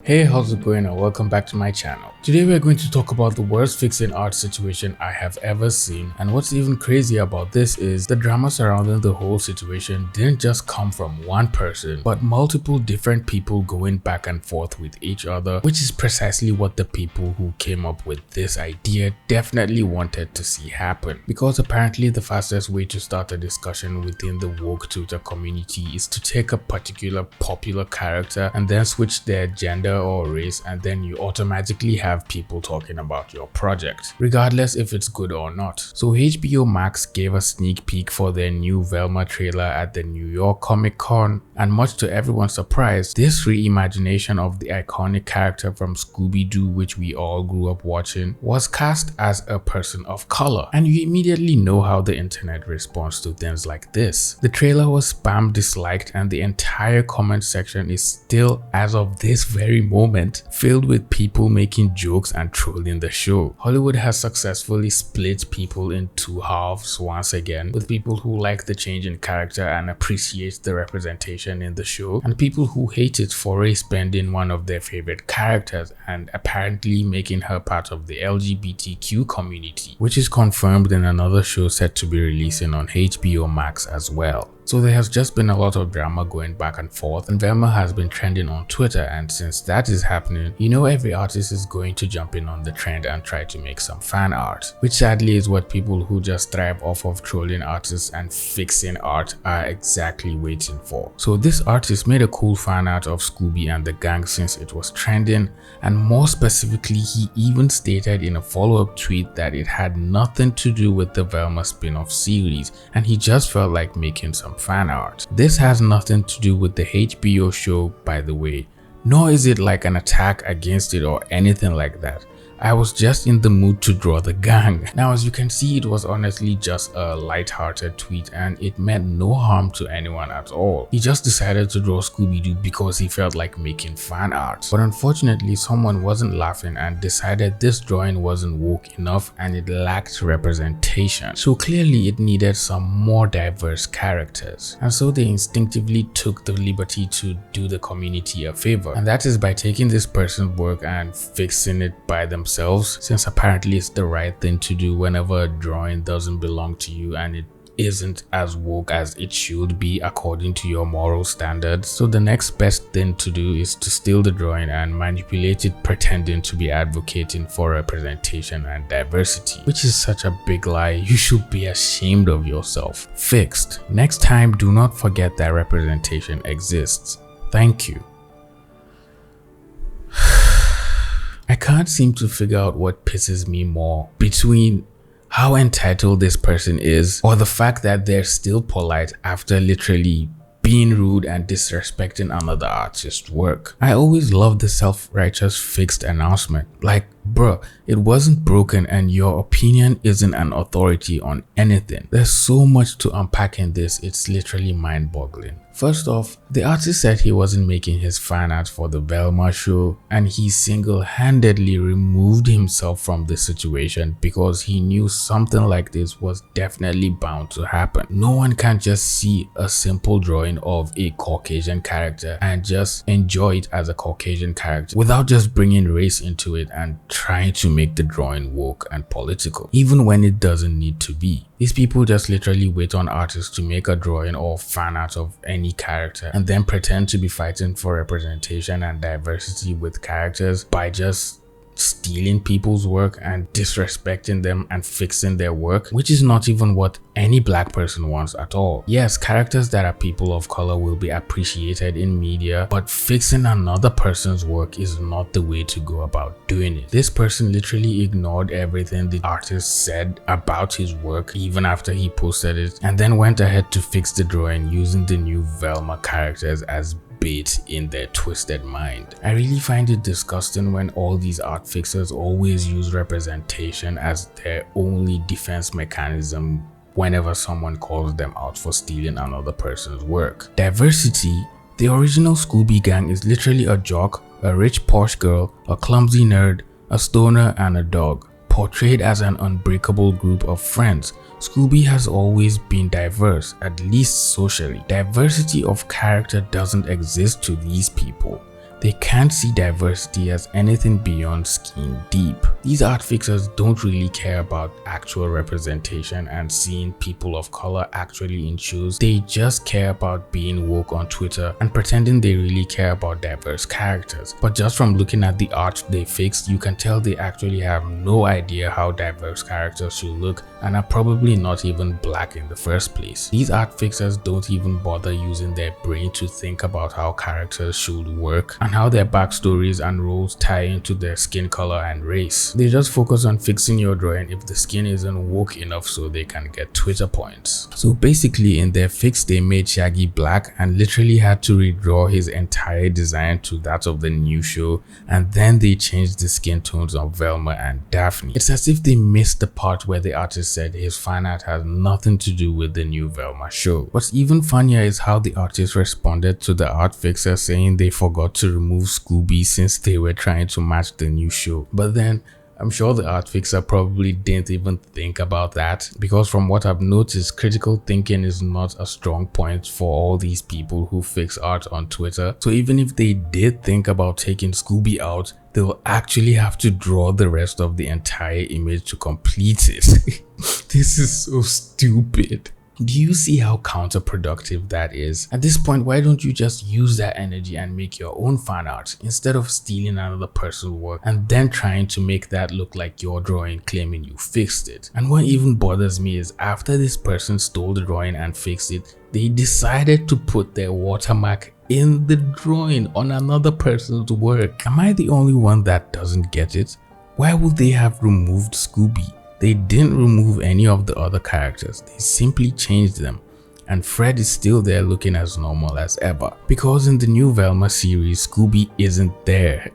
Hey, how's it going and welcome back to my channel. Today we're going to talk about the worst fixing art situation I have ever seen, and what's even crazy about this is the drama surrounding the whole situation didn't just come from one person, but multiple different people going back and forth with each other, which is precisely what the people who came up with this idea definitely wanted to see happen. Because apparently the fastest way to start a discussion within the woke Twitter community is to take a particular popular character and then switch their gender or race, and then you automatically have people talking about your project, regardless if it's good or not. So HBO Max gave a sneak peek for their new Velma trailer at the New York Comic Con, and much to everyone's surprise, this reimagination of the iconic character from Scooby-Doo, which we all grew up watching, was cast as a person of color. And you immediately know how the internet responds to things like this. The trailer was spam disliked, and the entire comment section is still, as of this very moment, filled with people making jokes and trolling the show. Hollywood has successfully split people in two halves once again, with people who like the change in character and appreciate the representation in the show, and people who hate it for spending one of their favorite characters and apparently making her part of the LGBTQ community, which is confirmed in another show set to be releasing on HBO Max as well. So there has just been a lot of drama going back and forth, and Velma has been trending on Twitter, and since that is happening, you know every artist is going to jump in on the trend and try to make some fan art, which sadly is what people who just thrive off of trolling artists and fixing art are exactly waiting for. So this artist made a cool fan art of Scooby and the gang since it was trending, and more specifically he even stated in a follow-up tweet that it had nothing to do with the Velma spin-off series and he just felt like making some fan art. This has nothing to do with the HBO show, by the way, nor is it like an attack against it or anything like that. I was just in the mood to draw the gang. Now, as you can see, it was honestly just a light-hearted tweet and it meant no harm to anyone at all. He just decided to draw Scooby-Doo because he felt like making fan art. But unfortunately, someone wasn't laughing and decided this drawing wasn't woke enough and it lacked representation. So clearly it needed some more diverse characters. And so they instinctively took the liberty to do the community a favor. And that is by taking this person's work and fixing it by themselves, since apparently it's the right thing to do whenever a drawing doesn't belong to you and it isn't as woke as it should be according to your moral standards. So the next best thing to do is to steal the drawing and manipulate it pretending to be advocating for representation and diversity, which is such a big lie. You should be ashamed of yourself. Fixed. Next time, do not forget that representation exists. Thank you. I can't seem to figure out what pisses me more between how entitled this person is or the fact that they're still polite after literally being rude and disrespecting another artist's work. I always love the self-righteous fixed announcement. Like, bruh, it wasn't broken and your opinion isn't an authority on anything. There's so much to unpack in this, it's literally mind-boggling. First off, the artist said he wasn't making his fan art for the Velma show and he single-handedly removed himself from the situation because he knew something like this was definitely bound to happen. No one can just see a simple drawing of a Caucasian character and just enjoy it as a Caucasian character without just bringing race into it and trying to make the drawing woke and political, even when it doesn't need to be. These people just literally wait on artists to make a drawing or fan art of any character and then pretend to be fighting for representation and diversity with characters by just stealing people's work and disrespecting them and fixing their work, which is not even what any black person wants at all. Yes, characters that are people of color will be appreciated in media, but fixing another person's work is not the way to go about doing it. This person literally ignored everything the artist said about his work even after he posted it, and then went ahead to fix the drawing using the new Velma characters as bait in their twisted mind. I really find it disgusting when all these art fixers always use representation as their only defense mechanism whenever someone calls them out for stealing another person's work. Diversity. The original Scooby gang is literally a jock, a rich posh girl, a clumsy nerd, a stoner, and a dog, portrayed as an unbreakable group of friends. Scooby has always been diverse, at least socially. Diversity of character doesn't exist to these people. They can't see diversity as anything beyond skin deep. These art fixers don't really care about actual representation and seeing people of color actually in shows. They just care about being woke on Twitter and pretending they really care about diverse characters. But just from looking at the art they fixed, you can tell they actually have no idea how diverse characters should look and are probably not even black in the first place. These art fixers don't even bother using their brain to think about how characters should work and how their backstories and roles tie into their skin color and race. They just focus on fixing your drawing if the skin isn't woke enough so they can get Twitter points. So basically in their fix they made Shaggy black and literally had to redraw his entire design to that of the new show, and then they changed the skin tones of Velma and Daphne. It's as if they missed the part where the artist said his fan art has nothing to do with the new Velma show. What's even funnier is how the artist responded to the art fixer saying they forgot to remove Scooby since they were trying to match the new show. But then I'm sure the art fixer probably didn't even think about that, because from what I've noticed, critical thinking is not a strong point for all these people who fix art on Twitter. So even if they did think about taking Scooby out, they'll actually have to draw the rest of the entire image to complete it. This is so stupid. Do you see how counterproductive that is? At this point, why don't you just use that energy and make your own fan art instead of stealing another person's work and then trying to make that look like your drawing claiming you fixed it? And what even bothers me is after this person stole the drawing and fixed it, they decided to put their watermark in the drawing on another person's work. Am I the only one that doesn't get it? Why would they have removed Scooby? They didn't remove any of the other characters, they simply changed them. And Fred is still there looking as normal as ever. Because in the new Velma series, Scooby isn't there.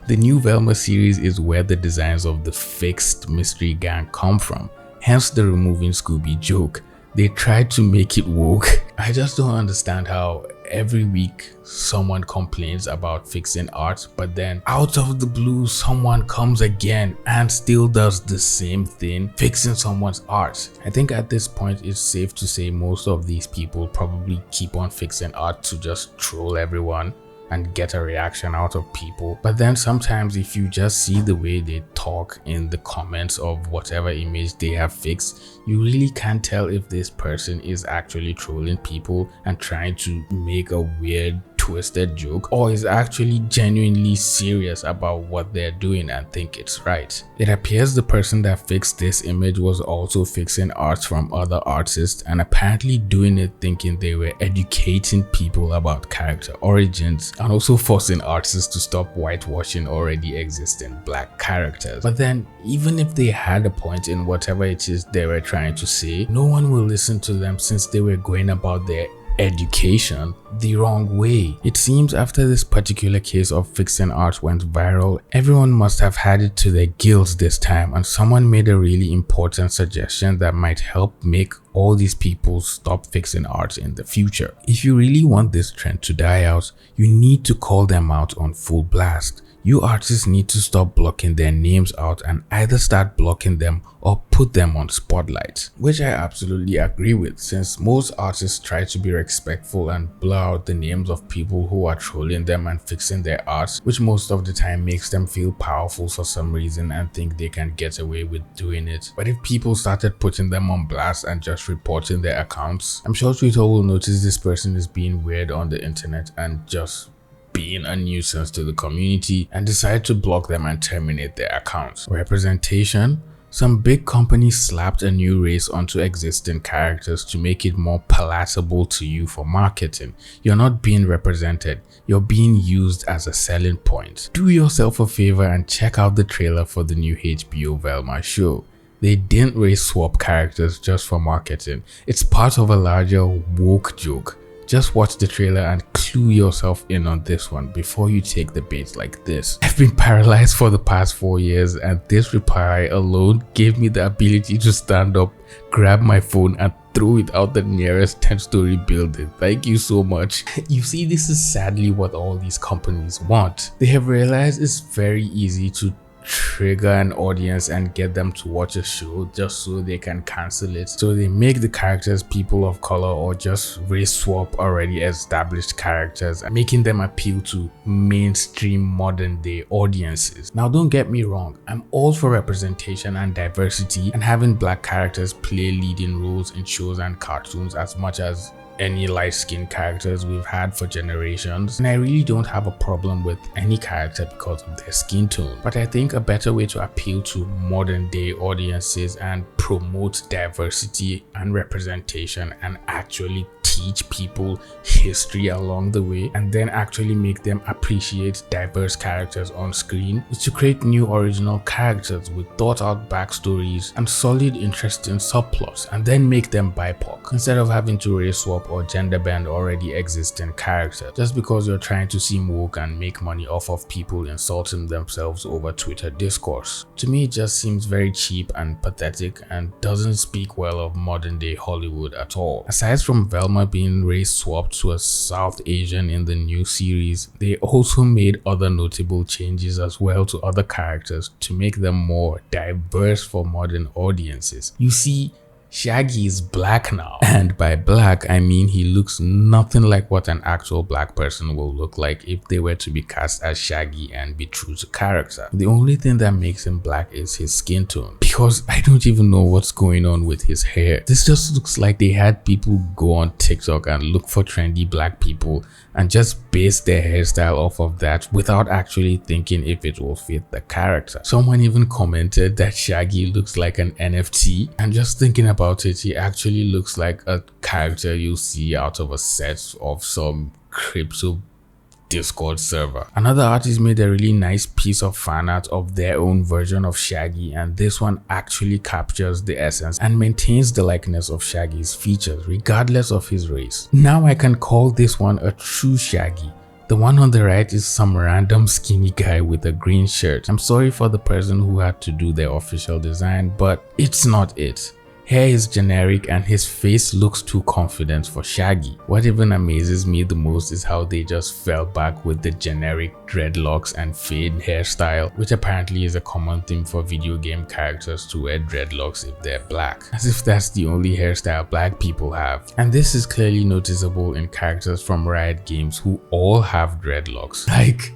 The new Velma series is where the designs of the fixed mystery gang come from, hence the removing Scooby joke. They tried to make it woke. I just don't understand how every week someone complains about fixing art, but then out of the blue someone comes again and still does the same thing, fixing someone's art. I think at this point it's safe to say most of these people probably keep on fixing art to just troll everyone and get a reaction out of people. But then sometimes if you just see the way they talk in the comments of whatever image they have fixed, you really can't tell if this person is actually trolling people and trying to make a weird twisted joke, or is actually genuinely serious about what they're doing and think it's right. It appears the person that fixed this image was also fixing art from other artists and apparently doing it thinking they were educating people about character origins and also forcing artists to stop whitewashing already existing black characters. But then even if they had a point in whatever it is they were trying to say, no one will listen to them since they were going about their education the wrong way. It seems after this particular case of fixing art went viral, everyone must have had it to their gills this time, and someone made a really important suggestion that might help make all these people stop fixing art in the future. If you really want this trend to die out, you need to call them out on full blast. You artists need to stop blocking their names out and either start blocking them or put them on spotlight, which I absolutely agree with, since most artists try to be respectful and blur out the names of people who are trolling them and fixing their art, which most of the time makes them feel powerful for some reason and think they can get away with doing it. But if people started putting them on blast and just reporting their accounts, I'm sure Twitter will notice this person is being weird on the internet and just being a nuisance to the community and decide to block them and terminate their accounts. Representation. Some big companies slapped a new race onto existing characters to make it more palatable to you for marketing. You're not being represented, you're being used as a selling point. Do yourself a favor and check out the trailer for the new HBO Velma show. They didn't race swap characters just for marketing. It's part of a larger woke joke. Just watch the trailer and clue yourself in on this one before you take the bait like this. I've been paralyzed for the past 4 years, and this reply alone gave me the ability to stand up, grab my phone and throw it out the nearest 10-story building. Thank you so much. You see, this is sadly what all these companies want. They have realized it's very easy to trigger an audience and get them to watch a show just so they can cancel it. So they make the characters people of color or just race swap already established characters, making them appeal to mainstream modern day audiences. Now don't get me wrong, I'm all for representation and diversity and having black characters play leading roles in shows and cartoons as much as any light-skinned characters we've had for generations, and I really don't have a problem with any character because of their skin tone. But I think a better way to appeal to modern day audiences and promote diversity and representation and actually teach people history along the way and then actually make them appreciate diverse characters on screen is to create new original characters with thought out backstories and solid interesting subplots and then make them BIPOC instead of having to race swap or gender bend already existing characters just because you're trying to seem woke and make money off of people insulting themselves over Twitter discourse. To me, it just seems very cheap and pathetic and doesn't speak well of modern day Hollywood at all. Aside from Velma being race swapped to a South Asian in the new series, they also made other notable changes as well to other characters to make them more diverse for modern audiences. You see, Shaggy is black now, and by black I mean he looks nothing like what an actual black person will look like if they were to be cast as Shaggy and be true to character. The only thing that makes him black is his skin tone, because I don't even know what's going on with his hair. This just looks like they had people go on TikTok and look for trendy black people and just base their hairstyle off of that without actually thinking if it will fit the character. Someone even commented that Shaggy looks like an NFT, and just thinking about it, he actually looks like a character you see out of a set of some crypto Discord server. Another artist made a really nice piece of fan art of their own version of Shaggy, and this one actually captures the essence and maintains the likeness of Shaggy's features regardless of his race. Now I can call this one a true Shaggy. The one on the right is some random skinny guy with a green shirt. I'm sorry for the person who had to do their official design, but it's not it. Hair is generic and his face looks too confident for Shaggy. What even amazes me the most is how they just fell back with the generic dreadlocks and fade hairstyle, which apparently is a common theme for video game characters to wear dreadlocks if they're black, as if that's the only hairstyle black people have. And this is clearly noticeable in characters from Riot Games who all have dreadlocks. Like,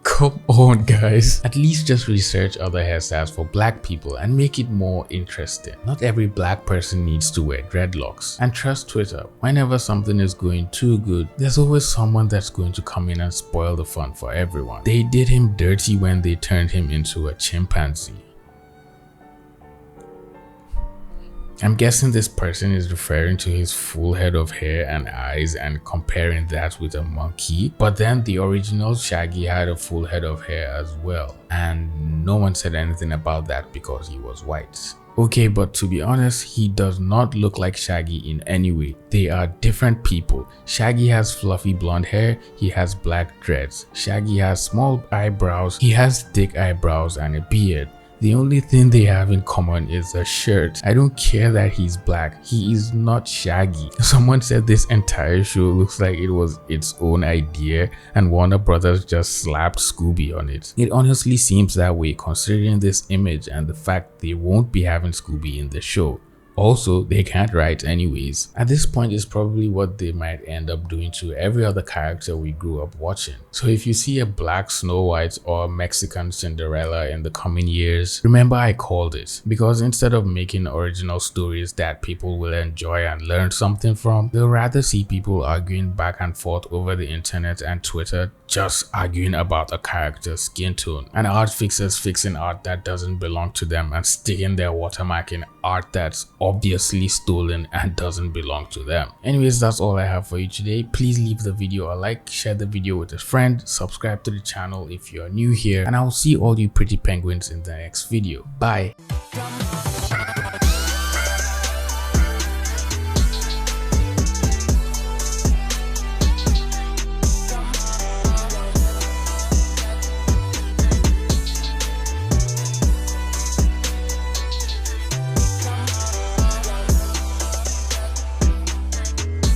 come on guys, at least just research other hairstyles for black people and make it more interesting. Not every black person needs to wear dreadlocks. And trust Twitter, whenever something is going too good, there's always someone that's going to come in and spoil the fun for everyone. They did him dirty when they turned him into a chimpanzee. I'm guessing this person is referring to his full head of hair and eyes and comparing that with a monkey, but then the original Shaggy had a full head of hair as well, and no one said anything about that because he was white. Okay, but to be honest, he does not look like Shaggy in any way. They are different people. Shaggy has fluffy blonde hair, he has black dreads. Shaggy has small eyebrows, he has thick eyebrows and a beard. The only thing they have in common is a shirt. I don't care that he's black, he is not Shaggy. Someone said this entire show looks like it was its own idea and Warner Brothers just slapped Scooby on it. It honestly seems that way considering this image and the fact they won't be having Scooby in the show. Also, they can't write anyways. At this point, it's probably what they might end up doing to every other character we grew up watching. So if you see a black Snow White or a Mexican Cinderella in the coming years, remember I called it. Because instead of making original stories that people will enjoy and learn something from, they'll rather see people arguing back and forth over the internet and Twitter, just arguing about a character's skin tone, and art fixers fixing art that doesn't belong to them and sticking their watermark in art that's obviously stolen and doesn't belong to them. Anyways, that's all I have for you today. Please leave the video a like, share the video with a friend, subscribe to the channel if you're new here, and I'll see all you pretty penguins in the next video. Bye.